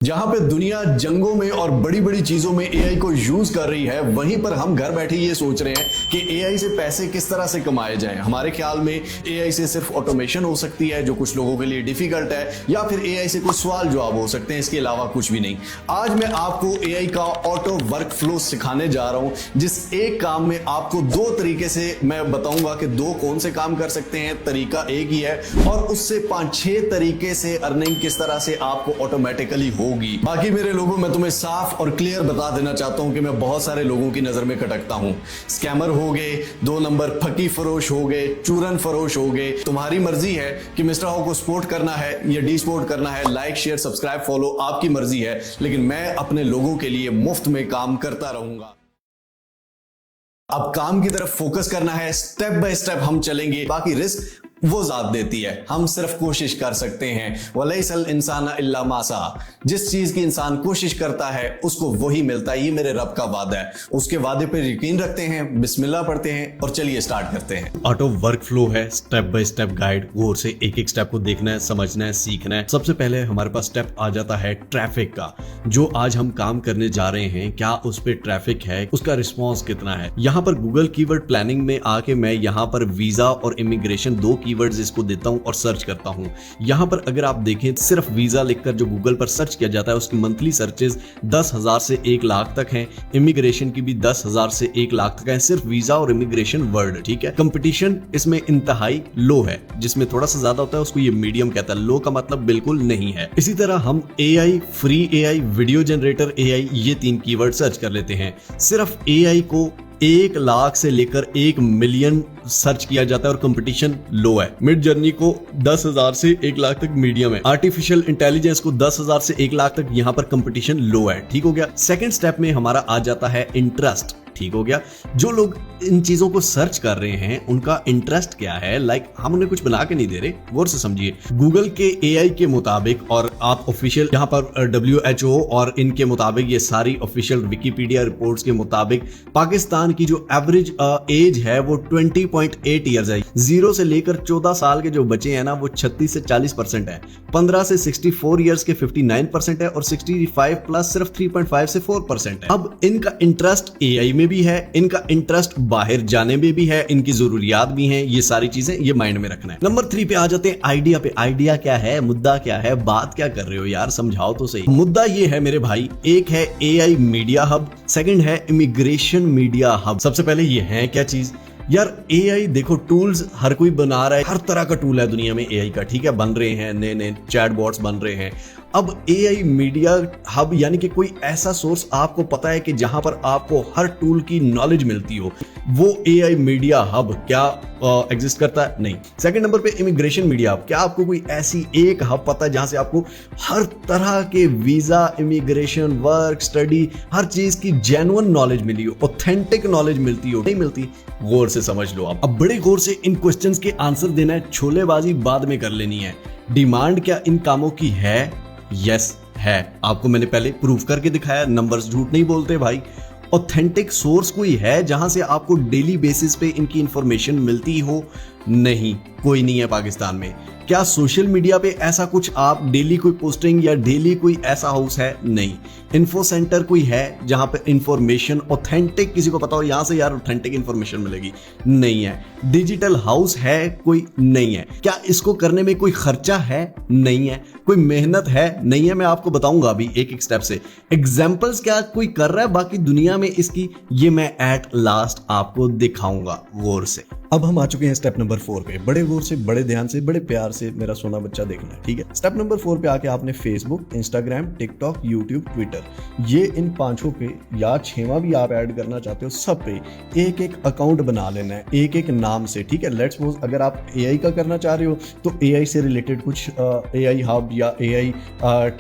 जहां पे दुनिया जंगों में और बड़ी बड़ी चीजों में एआई को यूज कर रही है, वहीं पर हम घर बैठे ये सोच रहे हैं कि एआई से पैसे किस तरह से कमाए जाएं। हमारे ख्याल में एआई से सिर्फ ऑटोमेशन हो सकती है, जो कुछ लोगों के लिए डिफिकल्ट है, या फिर एआई से कुछ सवाल जवाब हो सकते हैं, इसके अलावा कुछ भी नहीं। आज मैं आपको एआई का ऑटो वर्क फ्लो सिखाने जा रहा हूं, जिस एक काम में आपको दो तरीके से मैं बताऊंगा कि दो कौन से काम कर सकते हैं। तरीका एक ही है और उससे 5-6 तरीके से अर्निंग किस तरह से आपको ऑटोमेटिकली होगी। बाकी मेरे लोगों, मैं तुम्हें साफ और क्लियर बता देना चाहता हूं कि मैं बहुत सारे लोगों की नजर में खटकता हूं। स्कैमर हो गए, 2 नंबर फकी फरोश हो गए, चूरन फरोश हो गए। तुम्हारी मर्जी है कि मिस्टर हाउ को सपोर्ट करना है या डी सपोर्ट करना है। लाइक शेयर सब्सक्राइब फॉलो आपकी मर्जी है, लेकिन मैं अपने लोगों के लिए मुफ्त में काम करता रहूंगा। अब काम की तरफ फोकस करना है, स्टेप बाय स्टेप हम चलेंगे। बाकी रिस्क वो जात देती है, हम सिर्फ कोशिश कर सकते हैं। वलैसल इंसान इल्ला मासा, जिस चीज की इंसान कोशिश करता है उसको वही मिलता है। ये मेरे रब का वादा है, उसके वादे पर यकीन रखते हैं, बिस्मिल्लाह पढ़ते हैं और चलिए स्टार्ट करते हैं। ऑटो वर्क फ्लो है, स्टेप बाय स्टेप गाइड। गौर से एक एक स्टेप को देखना है, समझना है, सीखना है। सबसे पहले हमारे पास स्टेप आ जाता है ट्रैफिक का। जो आज हम काम करने जा रहे हैं, क्या उस पर ट्रैफिक है, उसका रिस्पॉन्स कितना है। यहाँ पर गूगल कीवर्ड प्लानिंग में आके मैं यहाँ पर वीजा और इमिग्रेशन 2 कीवर्ड्स इसको देता हूं और सर्च करता हूं। यहां पर अगर आप देखें, सिर्फ वीजा लिखकर जो गूगल पर सर्च किया जाता है, उसकी मंथली सर्चेज 10,000 से 1 लाख तक हैं। इमिग्रेशन की भी 10,000 से 1 लाख तक है, सिर्फ वीजा और इमिग्रेशन वर्ड। ठीक है, कंपटीशन इसमें इंतहाई लो है। जिसमें थोड़ा सा ज्यादा होता है उसको ये मीडियम कहता है, लो का मतलब बिल्कुल नहीं है। इसी तरह हम AI, free AI, video generator AI, ये 3 कीवर्ड सर्च कर लेते हैं। सिर्फ एआई को 1 लाख से लेकर 1 मिलियन सर्च किया जाता है और कंपटीशन लो है। मिड जर्नी को 10,000 से 1 लाख तक मीडियम है। आर्टिफिशियल इंटेलिजेंस को 10,000 से 1 लाख तक यहाँ पर कंपटीशन लो है। ठीक हो गया। सेकंड स्टेप में हमारा आ जाता है इंटरेस्ट। ठीक हो गया। जो लोग इन चीजों को सर्च कर रहे हैं उनका इंटरेस्ट क्या है। लाइक हम उन्हें कुछ बना के नहीं दे रहे, गौर से समझिए। गूगल के एआई के मुताबिक और आप ऑफिशियल यहाँ पर WHO और इनके मुताबिक, ये सारी ऑफिशियल विकिपीडिया रिपोर्ट्स के मुताबिक, पाकिस्तान की जो एवरेज एज है वो 20.8 ईयर्स है। 0 से लेकर 14 साल के जो बच्चे हैं ना, वो 36 से 40% है। 15 से 64 ईयर्स के 59% है और 65 प्लस सिर्फ 3.5 से 4% है। अब इनका इंटरेस्ट एआई में भी है, इनका इंटरेस्ट बाहर जाने में भी है, इनकी जरूरियात भी हैं। ये सारी चीजें ये माइंड में रखना है। नंबर 3 पे आ जाते हैं आइडिया पे। आइडिया क्या है, मुद्दा क्या है, बात क्या कर रहे हो यार, समझाओ तो सही। मुद्दा ये है मेरे भाई, एक है एआई मीडिया हब, सेकंड है इमिग्रेशन मीडिया हब। सबसे पहले ये है क्या चीज यार, एआई देखो, टूल्स हर कोई बना रहा है, हर तरह का टूल है दुनिया में एआई का। ठीक है, बन रहे हैं, नए नए चैट बॉट्स बन रहे हैं। अब एआई मीडिया हब यानी कि कोई ऐसा सोर्स आपको पता है कि जहां पर आपको हर टूल की नॉलेज मिलती हो, वो एआई मीडिया हब क्या एग्जिस्ट करता है? नहीं। सेकंड नंबर पे इमिग्रेशन मीडिया हब। क्या आपको कोई ऐसी एक हब पता है जहां से आपको हर तरह के वीजा, इमिग्रेशन, वर्क, स्टडी, हर चीज की जेन्युइन नॉलेज मिली हो, ऑथेंटिक नॉलेज मिलती हो? नहीं मिलती। गौर से समझ लो आप। अब बड़े गौर से इन क्वेश्चंस के आंसर देना है, छोलेबाजी बाद में कर लेनी है। डिमांड क्या इन कामों की है? यस है। आपको मैंने पहले प्रूफ करके दिखाया, नंबर्स झूठ नहीं बोलते भाई। ऑथेंटिक सोर्स कोई है जहां से आपको डेली बेसिस पे इनकी इंफॉर्मेशन मिलती हो? नहीं, कोई नहीं है पाकिस्तान में। क्या सोशल मीडिया पे ऐसा कुछ आप डेली कोई पोस्टिंग या डेली कोई ऐसा हाउस है? नहीं। इन्फो सेंटर कोई है जहां पे इंफॉर्मेशन ऑथेंटिक किसी को पता हो यहां से यार ऑथेंटिक इंफॉर्मेशन मिलेगी? नहीं है। डिजिटल हाउस है कोई? नहीं है। क्या इसको करने में कोई खर्चा है? नहीं है। कोई मेहनत है? नहीं है। मैं आपको बताऊंगा अभी एक एक स्टेप से। एग्जाम्पल्स क्या कोई कर रहा है बाकी दुनिया में इसकी, ये मैं एट लास्ट आपको दिखाऊंगा गौर से। अब हम आ चुके हैं स्टेप नंबर 4 पे। बड़े गौर से, बड़े ध्यान से, बड़े प्यार से मेरा सोना बच्चा देखना है, ठीक है। स्टेप नंबर 4 पे आके आपने Facebook, Instagram, TikTok, YouTube, Twitter, ये इन 5 पे या 6वां भी आप ऐड करना चाहते हो, सब पे एक एक अकाउंट बना लेना है, एक एक नाम से। ठीक है, लेट्स सपोज अगर आप एआई का करना चाह रहे हो तो एआई से रिलेटेड कुछ एआई हब या एआई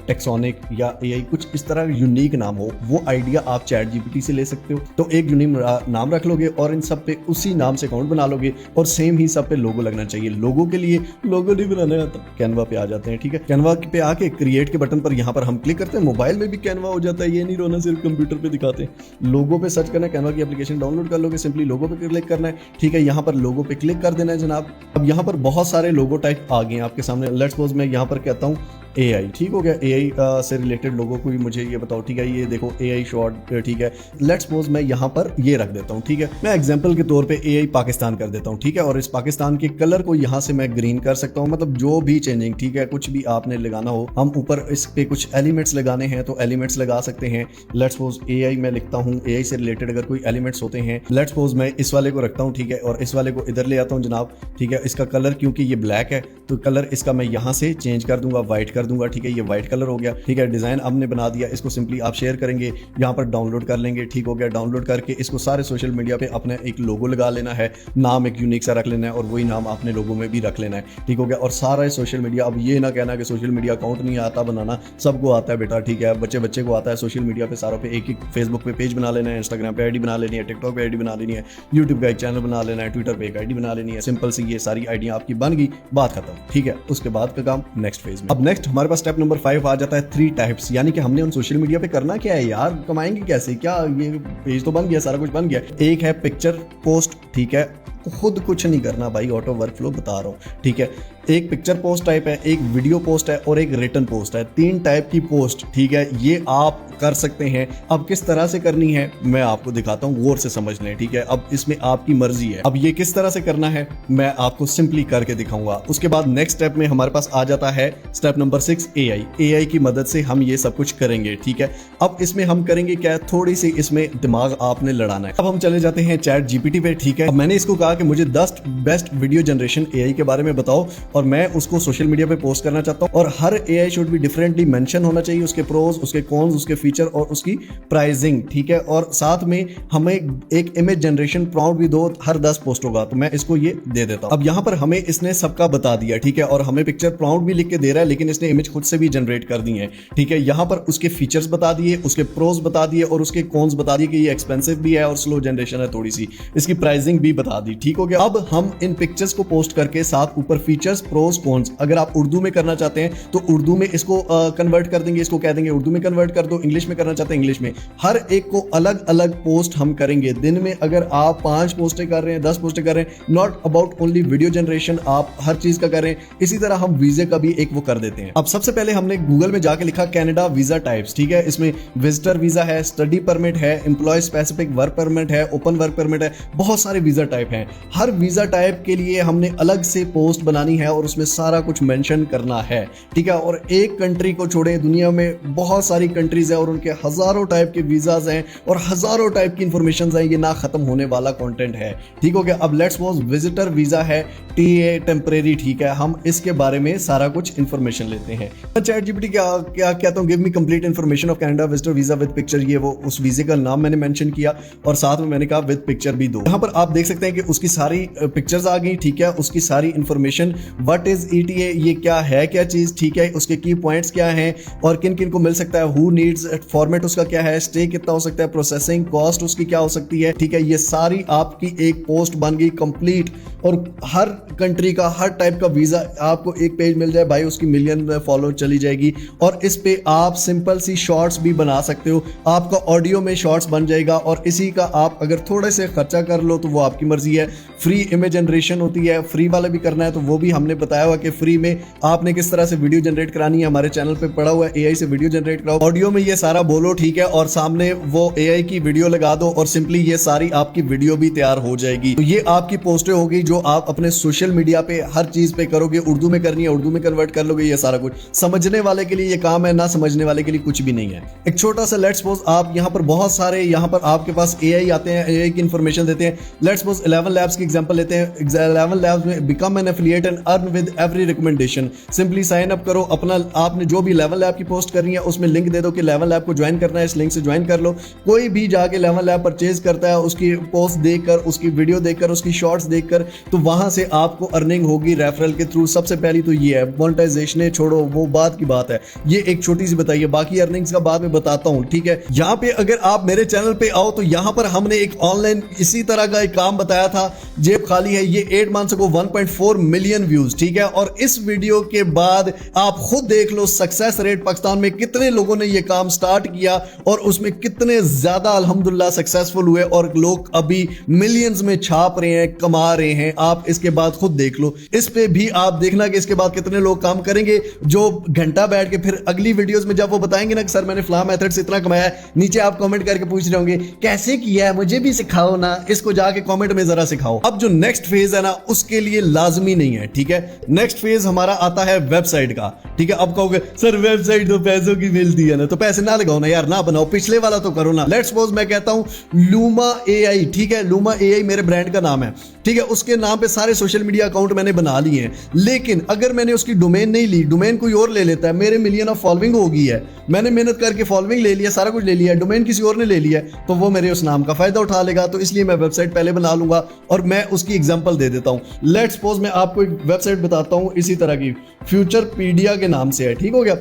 टेक्सोनिक या एआई कुछ इस तरह यूनिक नाम हो, वो आइडिया आप चैट जीपीटी से ले सकते हो। तो एक यूनिक नाम रख लोगे और इन सब पे उसी नाम से अकाउंट बना लोगे और सेम ही सब पे लोगो लगना चाहिए। लोगो के लिए लोगो नहीं बनाना आता, कैनवा पे आ जाते हैं। ठीक है, कैनवा पे आके क्रिएट के बटन पर यहाँ पर हम क्लिक करते हैं। मोबाइल में भी कैनवा हो जाता है, ये नहीं रोना, सिर्फ कंप्यूटर पे दिखाते हैं। लोगो पे सर्च करना है, कैनवा की एप्लीकेशन डाउनलोड कर लोगे, सिंपली लोगो पे क्लिक करना है। ठीक है, यहाँ पर लोगो पे क्लिक कर देना है जनाब। अब यहाँ पर बहुत सारे लोगो टाइप आ गए हैं आपके सामने। लेट्स सपोज मैं यहाँ पर कहता हूँ AI, ठीक हो गया। AI से रिलेटेड लोगों को भी मुझे ये बताओ, ठीक है। ये देखो AI शॉर्ट, ठीक है। लेट्स सपोज मैं यहाँ पर ये रख देता हूँ, ठीक है। मैं एग्जांपल के तौर पे AI पाकिस्तान कर देता हूँ, ठीक है। और इस पाकिस्तान के कलर को यहाँ से मैं ग्रीन कर सकता हूँ, मतलब जो भी चेंजिंग, ठीक है, कुछ भी आपने लगाना हो। हम ऊपर इस पे कुछ एलिमेंट्स लगाने हैं तो एलिमेंट्स लगा सकते हैं। लेट्स सपोज AI मैं लिखता हूँ, AI से रिलेटेड अगर कोई एलिमेंट्स होते हैं, लेट्स सपोज मैं इस वाले को रखता हूँ, ठीक है। और इस वाले को इधर ले आता हूँ जनाब, ठीक है। इसका कलर क्योंकि ये ब्लैक है तो कलर इसका मैं यहाँ से चेंज कर दूंगा, व्हाइट कर दूंगा, ठीक है। ये व्हाइट कलर हो गया, ठीक है। डिजाइन हमने बना दिया, इसको सिंपली आप शेयर करेंगे, यहाँ पर डाउनलोड कर लेंगे, ठीक हो गया। डाउनलोड करके इसको सारे सोशल मीडिया पे अपने एक लोगो लगा लेना है, नाम एक यूनिक सा रख लेना है और वही नाम अपने लोगो में भी रख लेना है, ठीक हो गया। और सारा सोशल मीडिया, अब ये ना कहना कि सोशल मीडिया अकाउंट नहीं आता बनाना, सबको आता है बेटा, ठीक है। बच्चे को आता है सोशल मीडिया पे सारों पे एक फेसबुक पे पेज बना लेना है, इंस्टाग्राम पे आईडी बना लेनी है, टिकटॉक पे आईडी बना लेनी है, यूट्यूब का एक चैनल बना लेना है, ट्विटर पे एक आईडी बना लेनी है। सिंपल सी ये सारी आईडियां आपकी बन गई, बात खत्म, ठीक है। उसके बाद का काम नेक्स्ट फेज में। अब नेक्स्ट हमारे पास स्टेप नंबर 5 आ जाता है 3 टाइप्स, यानी कि हमने उन सोशल मीडिया पे करना क्या है यार, कमाएंगे कैसे, क्या ये पेज तो बन गया, सारा कुछ बन गया। एक है पिक्चर पोस्ट, ठीक है। खुद कुछ नहीं करना भाई, ऑटो वर्कफ्लो बता रहा हूँ, ठीक है। एक पिक्चर पोस्ट टाइप है, एक वीडियो पोस्ट है और एक रिटन पोस्ट है, 3 टाइप की पोस्ट, ठीक है। ये आप कर सकते हैं। अब किस तरह से करनी है मैं आपको दिखाता हूँ, गौर से समझ लें, ठीक है। अब इसमें आपकी मर्जी है, अब ये किस तरह से करना है मैं आपको सिंपली करके दिखाऊंगा। उसके बाद नेक्स्ट स्टेप में हमारे पास आ जाता है स्टेप नंबर 6 AI की मदद से हम ये सब कुछ करेंगे, ठीक है। अब इसमें हम करेंगे क्या, थोड़ी सी इसमें दिमाग आपने लड़ाना है। अब हम चले जाते हैं चैट GPT पे, ठीक है। अब मैंने इसको कहा कि मुझे 10 बेस्ट वीडियो जनरेशन AI के बारे में बताओ और मैं उसको सोशल मीडिया पे पोस्ट करना चाहता हूं। और हर AI should be differently mention होना चाहिए, उसके प्रोज, उसके कॉन्स, उसके फीचर और उसकी प्राइसिंग, ठीक है। और साथ में हमें एक इमेज जनरेशन प्रॉम्प्ट भी दो, हर 10 पोस्ट होगा तो मैं इसको ये दे देता हूं। अब यहां पर हमें इसने सबका बता दिया, ठीक है। और हमें पिक्चर प्रॉम्प्ट भी लिख के दे रहा है, लेकिन इसने इमेज खुद से भी जनरेट कर दी है, ठीक है। यहां पर उसके फीचर्स बता दिए, उसके प्रोज बता दिए और उसके कॉन्स बता दिए कि ये एक्सपेंसिव भी है और स्लो जनरेशन है थोड़ी सी, इसकी प्राइसिंग भी बता दी, ठीक हो गया। अब हम इन पिक्चर्स को पोस्ट करके साथ ऊपर फीचर्स, प्रोज, कॉन्स, अगर आप उर्दू में करना चाहते हैं तो उर्दू में इसको कन्वर्ट कर देंगे, इसको कह देंगे उर्दू में कन्वर्ट कर दो, इंग्लिश में करना चाहते हैं इंग्लिश में। हर एक को अलग अलग पोस्ट हम करेंगे दिन में। अगर आप 5 पोस्टें कर रहे हैं, 10 पोस्टें कर रहे हैं, not about only video generation, आप हर चीज का कर रहे हैं। इसी तरह हम वीजे का भी एक वो कर देते हैं। अब सबसे पहले हमने गूगल में जाके लिखा कनाडा वीजा टाइप्स, ठीक है। इसमें विजिटर वीजा है, स्टडी परमिट है, एम्प्लॉय स्पेसिफिक वर्क परमिट है, ओपन वर्क परमिट है, बहुत सारे वीजा टाइप हैं। हर वीजा टाइप के लिए हमने अलग से पोस्ट बनानी है और उसमें सारा कुछ मेंशन करना है, ठीक है। और एक कंट्री को छोड़े, दुनिया में बहुत सारी कंट्रीज है और उनके हजारों टाइप के वीजाज हैं और हजारों टाइप की इंफॉर्मेशन है, ये ना खत्म होने वाला कंटेंट है, ठीक हो गया। अब लेट्स सपोज विजिटर वीजा है, TA टेम्परेरी, ठीक है। हम इसके बारे में सारा कुछ इंफॉर्मेशन लेते हैं। चैट GPT क्या कहता हूँ, give me complete information of Canada visitor visa with picture, ये वो उस वीजे का नाम मैंने मेंशन किया और साथ में मैंने कहा विद पिक्चर भी दो। यहाँ पर आप देख सकते हैं कि उसकी सारी पिक्चर्स आ गई, ठीक है। उसकी सारी इंफॉर्मेशन, व्हाट इज ETA, ये क्या है, क्या चीज, ठीक है। उसके की पॉइंट्स क्या हैं और किन किन को मिल सकता है, हु नीड्स, फॉर्मेट उसका क्या है, स्टे कितना हो सकता है, प्रोसेसिंग कॉस्ट उसकी क्या हो सकती है, ठीक है। ये सारी आपकी एक पोस्ट बन गई कंप्लीट। और हर कंट्री का, हर टाइप का वीजा आपको एक पेज मिल जाए भाई, उसकी मिलियन फॉलो चली जाएगी। और इस पे आप सिंपल सी शॉर्ट्स भी बना सकते हो, आपका ऑडियो में शॉर्ट्स बन जाएगा। और इसी का आप अगर थोड़े से खर्चा कर लो तो वो आपकी मर्जी है। फ्री इमेज जनरेशन होती है, फ्री वाला भी करना है तो वो भी हमने बताया हुआ कि फ्री में आपने किस तरह से वीडियो जनरेट करानी है, हमारे चैनल पे पड़ा हुआ है। AI से वीडियो जनरेट कराओ, ऑडियो में ये सारा बोलो, ठीक है। और सामने वो AI की वीडियो लगा दो और सिंपली ये सारी आपकी वीडियो भी तैयार हो जाएगी। तो ये आपकी पोस्टें होगी जो आप अपने सोशल मीडिया पे हर चीज पे करोगे। उर्दू में करनी है उर्दू में कन्वर्ट कर लोगे, ये सारा कुछ समझने वाले के लिए ये काम है, ना समझने वाले के लिए कुछ भी नहीं है। एक छोटा सा लेट्स सपोज आप यहाँ पर बहुत सारे, यहाँ पर आपके पास AI आते हैं, AI की इंफॉर्मेशन देते हैं। लेट्स सपोज 11 लैब्स की एग्जांपल लेते हैं। 11 लैब्स में become an affiliate and earn with every recommendation, simply sign up करो अपना, आपने जो भी 11 लैब की पोस्ट करनी है उसमें लिंक दे दो कि 11 लैब को ज्वाइन करना है, इस लिंक से ज्वाइन कर लो। कोई भी जाके 11 लैब परचेज करता है, उसकी पोस्ट देखकर, उसकी वीडियो देखकर, उसकी शॉर्ट्स देखकर, तो वहां से आपको अर्निंग होगी रेफरल के थ्रू। सबसे पहली तो ये है, मोनेटाइजेशन छोड़ो वो बात की बात है, ये एक छोटी सी बताइए, बाकी अर्निंग्स का बाद में बताता हूं, ठीक है। यहाँ पे अगर आप मेरे चैनल पे आओ तो यहाँ पर हमने एक ऑनलाइन इसी तरह का एक काम बताया था जेब खाली है। ये 8 मंथ्स को 1.4 मिलियन व्यूज, ठीक है। और इस वीडियो के बाद आप खुद देख लो सक्सेस रेट पाकिस्तान में कितने लोगों ने ये काम स्टार्ट किया और उसमें कितने ज्यादा अल्हम्दुलिल्लाह सक्सेसफुल हुए और लोग अभी मिलियंस में छाप रहे हैं, कमा रहे हैं। आप इसके बाद खुद देख लो, इस पे भी आप देखना कि इसके बाद कितने लोग काम करेंगे जो घंटा बैठ के फिर अगली वीडियोस में जब वो बताएंगे ना कि सर मैंने फ्ला मेथड से इतना कमाया है, नीचे आप कमेंट करके पूछ रहे होंगे कैसे किया है, मुझे भी सिखाओ ना, इसको जाके कमेंट में जरा सिखाओ। अब जो नेक्स्ट फेज है ना उसके लिए लाजमी नहीं है, ठीक है। नेक्स्ट फेज हमारा आता है वेबसाइट का, ठीक है। अब कहोगे सर वेबसाइट तो पैसों की मिलती है ना, तो पैसे ना लगाओ ना यार, ना बनाओ, पिछले वाला तो करो ना। लेट्स सपोज मैं कहता हूं लूमा एआई, ठीक है। लूमा एआई मेरे ब्रांड का नाम है, ठीक है। उसके नाम पे सारे सोशल मीडिया अकाउंट मैंने बना लिए हैं, लेकिन अगर मैंने उसकी डोमेन नहीं ली, डोमेन कोई और ले लेता है, मेरे मिलियन ऑफ फॉलोइंग हो गई है, मैंने मेहनत करके फॉलोइंग ले लिया, सारा कुछ ले लिया, डोमेन किसी और ने ले लिया, तो वो मेरे उस नाम का फायदा उठा लेगा। तो इसलिए मैं वेबसाइट पहले बना लूंगा और मैं उसकी एग्जांपल दे देता हूं। लेट्स सपोज मैं आपको एक वेबसाइट बताता हूं इसी तरह की, फ्यूचरपीडिया के नाम से है, ठीक हो गया।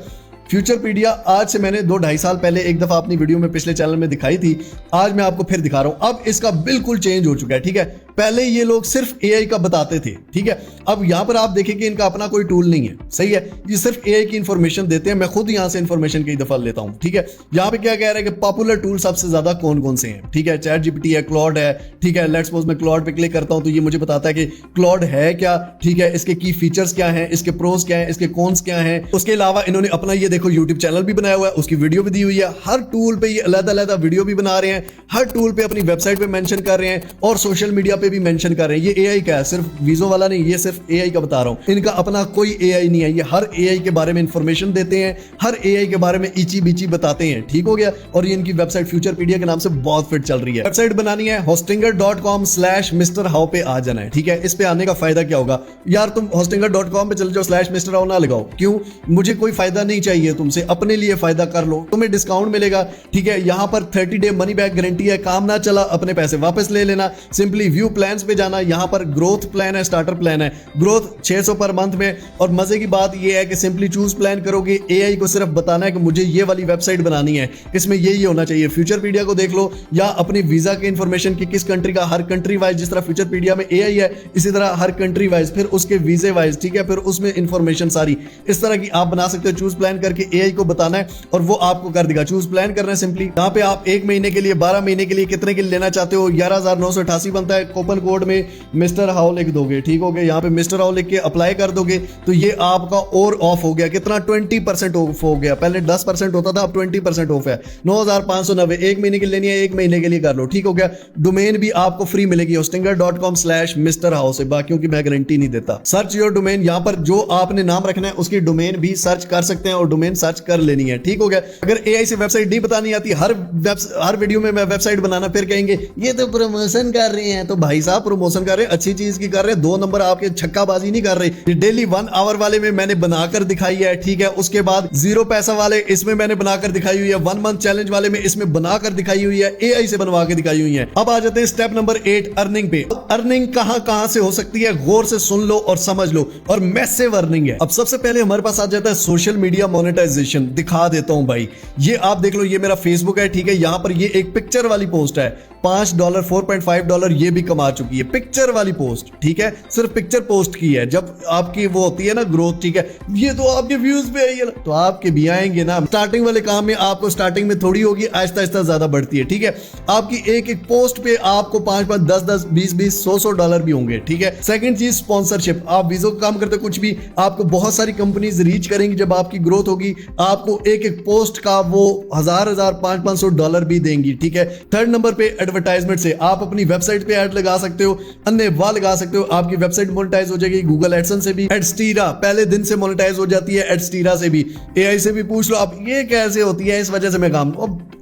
फ्यूचरपीडिया आज से मैंने 2-2.5 साल पहले एक दफा अपनी वीडियो में पिछले चैनल में दिखाई थी, आज मैं आपको फिर दिखा रहा हूं। अब इसका बिल्कुल चेंज हो चुका है, ठीक है। पहले ये लोग सिर्फ एआई का बताते थे, ठीक है। अब यहां पर आप देखें कि इनका अपना कोई टूल नहीं है, सही है। ये सिर्फ एआई की इंफॉर्मेशन देते हैं, मैं खुद यहां से इंफॉर्मेशन कई दफा लेता हूं, ठीक है। यहां पे क्या कह रहा है कि पॉपुलर टूल सबसे ज्यादा कौन कौन से हैं, ठीक है। चैट जीपीटी है, क्लॉड है, ठीक है। लेट्स सपोज मैं क्लॉड पे क्लिक करता हूं तो ये मुझे बताता है कि क्लॉड है क्या, ठीक है। इसके की फीचर्स क्या हैं, इसके प्रोस क्या हैं, इसके कॉन्स क्या हैं। उसके अलावा इन्होंने अपना ये देखो यूट्यूब चैनल भी बनाया हुआ है, उसकी वीडियो भी दी हुई है। हर टूल पे ये अलग-अलग वीडियो भी बना रहे हैं, हर टूल पे अपनी वेबसाइट पे मेंशन कर रहे हैं और सोशल मीडिया पे भी मेंशन कर रहे हैं। ये एआई का है, सिर्फ वीजो वाला नहीं, ये सिर्फ एआई का बता रहा हूं। इनका अपना कोई एआई नहीं है, ये हर एआई के बारे में इंफॉर्मेशन देते हैं, हर एआई के बारे में इची बीची बताते हैं, ठीक हो गया। और ये इनकी वेबसाइट फ्यूचरपीडिया के नाम से बहुत फिट चल रही है। वेबसाइट बनानी है hostinger.com/mrhow पे आ जाना है, ठीक है। इस पे आने का फायदा क्या होगा यार, तुम hostinger.com पे चले जाओ /mrhow ना लगाओ, क्यों? मुझे कोई फायदा नहीं चाहिए तुमसे, अपने लिए फायदा कर लो, तुम्हें डिस्काउंट मिलेगा, ठीक है। यहां पर 30 डे मनी बैक गारंटी है, काम ना चला अपने पैसे वापस ले लेना। सिंपली व्यू प्लान्स पे जाना, यहां पर ग्रोथ प्लान है, स्टार्टर प्लान है, ग्रोथ 600 पर मंथ में। और मजे की बात यह है कि सिंपली चूज प्लान करोगे, एआई को सिर्फ बताना है कि मुझे ये वाली वेबसाइट बनानी है, इसमें यही होना चाहिए। फ्यूचरपीडिया को देख लो, या अपनी वीजा की इंफॉर्मेशन की किस कंट्री का, हर कंट्री वाइज, जिस तरह फ्यूचरपीडिया में एआई है इसी तरह हर कंट्री वाइज, फिर उसके वीजे वाइज, ठीक है। फिर उसमें इंफॉर्मेशन सारी इस तरह की आप बना सकते हो। चूज प्लान करके एआई को बताना है और वो आपको कर देगा। चूज प्लान करना है सिंपली, यहाँ पे आप 1 महीने के लिए, 12 महीने के लिए, कितने के लिए लेना चाहते हो, 11,988 बनता है। कूपन कोड में मिस्टर हाउ लिख दोगे, ठीक हो गया। यहाँ पे मिस्टर हाउ लिख के अप्लाई कर दोगे तो ये आपका और ऑफ हो गया, कितना 20% ऑफ हो गया। पहले 10% होता था, अब 20% ऑफ है। 9,590 1 महीने के लिए लेनी है, 1 महीने के लिए कर लो, ठीक हो गया। डोमेन भी आपको फ्री मिलेगी hostinger.com/mrhow से, बाकियों की मैं गारंटी नहीं देता। सर्च योर डोमेन, यहाँ पर जो आपने नाम रखना है उसकी डोमेन भी सर्च कर सकते हैं और डोमेन सर्च कर लेनी है, ठीक हो गया। अगर एआई से वेबसाइट नहीं बतानी आती, हर वीडियो में मैं वेबसाइट बनाना, फिर कहेंगे ये तो प्रमोशन कर रहे हैं, तो भाई साहब प्रमोशन कर रहे हैं, अच्छी चीज की कर रहे हैं, 2 नंबर आपके छक्काबाजी नहीं कर रहे। डेली 1 आवर वाले में मैंने बनाकर दिखाई है, ठीक है। उसके बाद 0 पैसा वाले इसमें मैंने बनाकर दिखाई हुई है, 1 मंथ चैलेंज वाले में इसमें बनाकर दिखाई हुई है, एआई से बनवा के दिखाई हुई है। अब आ जाते हैं स्टेप नंबर 8 अर्निंग पे। अर्निंग कहां से हो सकती है, गौर से सुन लो और समझ लो, और मैसिव अर्निंग है। अब सबसे पहले हमारे पास आ जाता है सोशल मीडिया मोनेटाइजेशन। दिखा देता हूं भाई, ये आप देख लो, ये मेरा फेसबुक है, ठीक है। यहां पर ये एक पिक्चर वाली पोस्ट है, $5 $4.5 ये भी कमा चुकी है, पिक्चर वाली पोस्ट, ठीक है। सिर्फ पिक्चर पोस्ट की है। जब आपकी वो होती है ना ग्रोथ, ठीक है, ये तो आपके व्यूज पे आई है ना, तो आपके भी आएंगे ना। स्टार्टिंग वाले काम में आपको स्टार्टिंग में थोड़ी होगी, आहिस्ता आहिस्ता ज्यादा बढ़ती है, ठीक है। आपकी एक एक पोस्ट पे आपको 5-5 10-10 20-20 100-100 डॉलर भी होंगे, ठीक है। सेकंड चीज स्पॉन्सरशिप, आप वीजो का काम करते हो कुछ भी, आपको बहुत सारी कंपनीज रीच करेंगी। जब आपकी ग्रोथ होगी आपको एक एक पोस्ट का वो 1000 500 डॉलर भी देंगी, ठीक है। थर्ड नंबर पे एडवर्टाइजमेंट से आप अपनी वेबसाइट पे ऐड लगा सकते हो, अन्य वाह लगा सकते हो, आपकी वेबसाइट मोनेटाइज हो जाएगी। गूगल एडसेंस से भी, एडस्टीरा पहले दिन से मोनेटाइज हो जाती है, एडस्टीरा से भी, एआई से भी पूछ लो आप ये कैसे होती है, इस वजह से मैं काम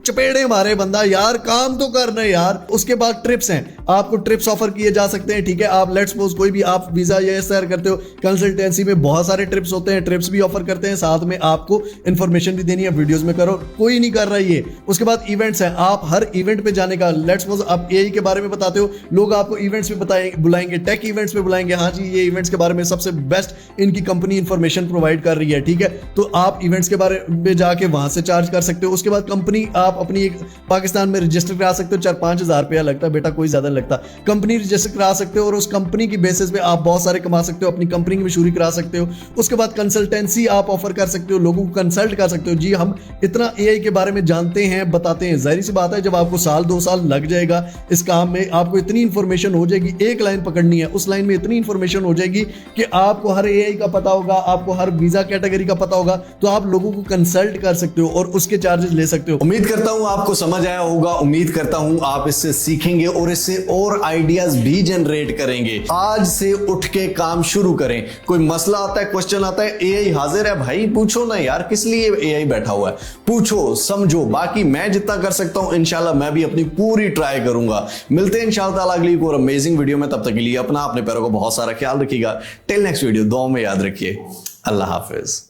चपेड़े मारे बंदा, यार काम तो करना है यार। उसके बाद ट्रिप्स हैं, आपको ट्रिप्स ऑफर किए जा सकते हैं, ठीक है। आप लेट्स सपोज कोई भी आप वीजा या शेयर करते हो, कंसल्टेंसी में बहुत सारे ट्रिप्स होते हैं, ट्रिप्स भी ऑफर करते हैं, साथ में आपको इंफॉर्मेशन भी देनी है, वीडियोस में करो, कोई नहीं कर रहा ये। उसके बाद इवेंट्स हैं, आप हर इवेंट पे जाने का, लेट्स सपोज आप एआई के बारे में बताते हो, लोग आपको इवेंट्स पे बुलाएंगे, टेक इवेंट्स पे बुलाएंगे, हाँ जी ये इवेंट्स के बारे में सबसे बेस्ट इनकी कंपनी इंफॉर्मेशन प्रोवाइड कर रही है, ठीक है। तो आप इवेंट्स के बारे में जाके वहां से चार्ज कर सकते हो। उसके बाद कंपनी आप अपनी एक पाकिस्तान में रजिस्टर करा सकते हो, 4-5 हज़ार रुपया लगता है बेटा, कोई ज्यादा लगता। कंपनी रजिस्टर करा सकते हो और उस कंपनी की बेसिस पे आप बहुत सारे कमा सकते हो, अपनी कंपनी की मशहूरी करा सकते हो। उसके बाद कंसल्टेंसी आप ऑफर कर सकते हो, लोगों को कंसल्ट कर सकते हो। जी हम इतना एआई के बारे में जानते हैं, बताते हैं। जाहिर सी बात है जब आपको साल 2 साल लग जाएगा इस काम में, आपको इतनी इंफॉर्मेशन हो जाएगी, एक लाइन पकड़नी है, उस लाइन में इतनी इंफॉर्मेशन हो जाएगी कि आपको हर एआई का पता होगा, आपको हर वीजा कैटेगरी का पता होगा, तो आप लोगों को कंसल्ट कर सकते हो और उसके चार्जेस ले सकते हो। उम्मीद करता हूं आपको समझ आया होगा, उम्मीद करता हूं आप इससे सीखेंगे और इससे और आइडियाज भी जनरेट करेंगे। आज से उठ के काम शुरू करें। कोई मसला आता है, क्वेश्चन आता है, एआई हाजिर है भाई, पूछो ना यार, किस लिए एआई बैठा हुआ है, पूछो समझो। बाकी मैं जितना कर सकता हूं इंशाल्लाह मैं भी अपनी पूरी ट्राई करूंगा। मिलते हैं इंशाल्लाह अगली एक और अमेजिंग वीडियो में। तब तक के लिए अपने पैरों को बहुत सारा ख्याल रखिएगा। टिल नेक्स्ट वीडियो, दुआ में याद रखिए। अल्लाह हाफिज।